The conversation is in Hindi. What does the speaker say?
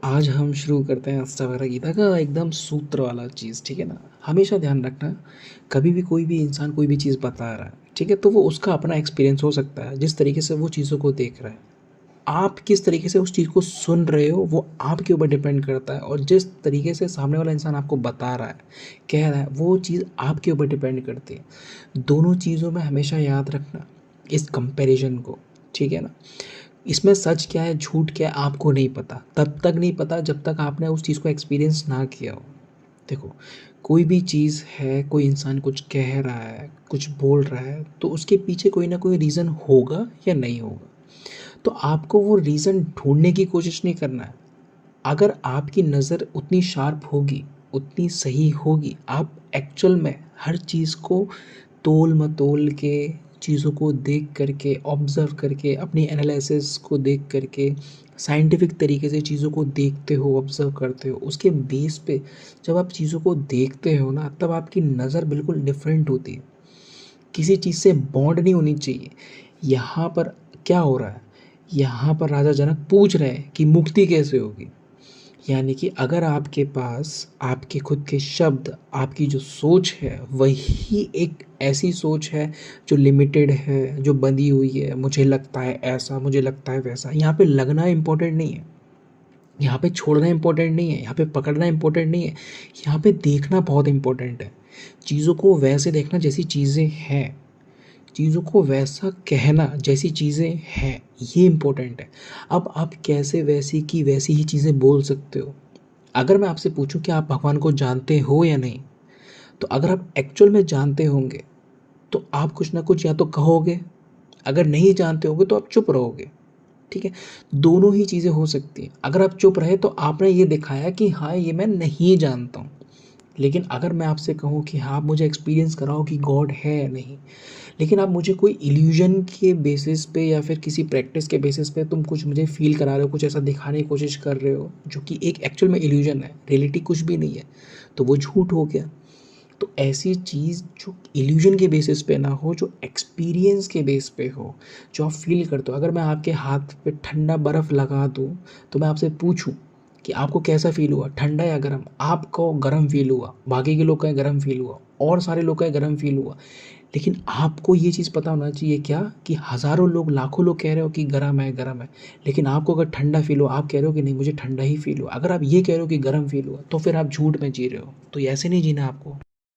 आज हम शुरू करते हैं अष्टावक्र गीता का एकदम सूत्र वाला चीज़, ठीक है ना। हमेशा ध्यान रखना, कभी भी कोई भी इंसान कोई भी चीज़ बता रहा है, ठीक है, तो वो उसका अपना एक्सपीरियंस हो सकता है। जिस तरीके से वो चीज़ों को देख रहा है, आप किस तरीके से उस चीज़ को सुन रहे हो वो आपके ऊपर डिपेंड करता है। और जिस तरीके से सामने वाला इंसान आपको बता रहा है, कह रहा है, वो चीज़ आपके ऊपर डिपेंड करती है। दोनों चीज़ों में हमेशा याद रखना इस कंपैरिजन को, ठीक है ना। इसमें सच क्या है झूठ क्या है आपको नहीं पता, तब तक नहीं पता जब तक आपने उस चीज़ को एक्सपीरियंस ना किया हो। देखो, कोई भी चीज़ है, कोई इंसान कुछ कह रहा है, कुछ बोल रहा है, तो उसके पीछे कोई ना कोई रीज़न होगा या नहीं होगा। तो आपको वो रीज़न ढूँढने की कोशिश नहीं करना है। अगर आपकी नज़र उतनी शार्प होगी, उतनी सही होगी, आप एक्चुअल में हर चीज़ को तोल-मतोल के, चीज़ों को देख कर के, ऑब्ज़र्व करके, अपनी एनालिसिस को देख कर के, साइंटिफ़िक तरीके से चीज़ों को देखते हो, ऑब्ज़र्व करते हो, उसके बेस पे जब आप चीज़ों को देखते हो ना, तब आपकी नज़र बिल्कुल डिफरेंट होती है। किसी चीज़ से बॉन्ड नहीं होनी चाहिए। यहाँ पर क्या हो रहा है? यहाँ पर राजा जनक पूछ रहे हैं कि मुक्ति कैसे होगी? यानी कि अगर आपके पास आपके खुद के शब्द, आपकी जो सोच है, वही एक ऐसी सोच है जो लिमिटेड है, जो बंधी हुई है, मुझे लगता है ऐसा, मुझे लगता है वैसा। यहाँ पे लगना इम्पोर्टेंट नहीं है, यहाँ पे छोड़ना इम्पोर्टेंट नहीं है, यहाँ पे पकड़ना इम्पोर्टेंट नहीं है, यहाँ पे देखना बहुत इम्पोर्टेंट है। चीज़ों को वैसे देखना जैसी चीज़ें हैं, चीज़ों को वैसा कहना जैसी चीज़ें हैं, ये इम्पोर्टेंट है। अब आप कैसे वैसी की वैसी ही चीज़ें बोल सकते हो। अगर मैं आपसे पूछूं कि आप भगवान को जानते हो या नहीं, तो अगर आप एक्चुअल में जानते होंगे तो आप कुछ ना कुछ या तो कहोगे, अगर नहीं जानते होगे तो आप चुप रहोगे, ठीक है। दोनों ही चीज़ें हो सकती हैं। अगर आप चुप रहे तो आपने ये दिखाया कि हाँ ये मैं नहीं जानता हूँ। लेकिन अगर मैं आपसे कहूँ कि हाँ आप मुझे एक्सपीरियंस कराओ कि गॉड है या नहीं, लेकिन आप मुझे कोई इल्यूजन के बेसिस पे या फिर किसी प्रैक्टिस के बेसिस पे तुम कुछ मुझे फील करा रहे हो, कुछ ऐसा दिखाने की कोशिश कर रहे हो जो कि एक एक्चुअल में इल्यूजन है, रियलिटी कुछ भी नहीं है, तो वो झूठ हो गया। तो ऐसी चीज़ जो इल्यूजन के बेसिस पे ना हो, जो एक्सपीरियंस के बेस पे हो, जो आप फील करते हो। अगर मैं आपके हाथ पे ठंडा बर्फ़ लगा दूँ, तो मैं आपसे पूछूँ कि आपको कैसा फ़ील हुआ, ठंडा या गर्म? आपको गर्म फ़ील हुआ, बाकी के लोग कहें गर्म फ़ील हुआ, और सारे लोग कहें गर्म फ़ील हुआ। लेकिन आपको ये चीज़ पता होना चाहिए क्या, कि हज़ारों लोग, लाखों लोग कह रहे हो कि गर्म है, गर्म है, लेकिन आपको अगर ठंडा फ़ील हो, आप कह रहे हो कि नहीं मुझे ठंडा ही फ़ील हुआ। अगर आप ये कह रहे हो कि गर्म फ़ील हुआ, तो फिर आप झूठ में जी रहे हो। तो ये ऐसे नहीं जीना आपको।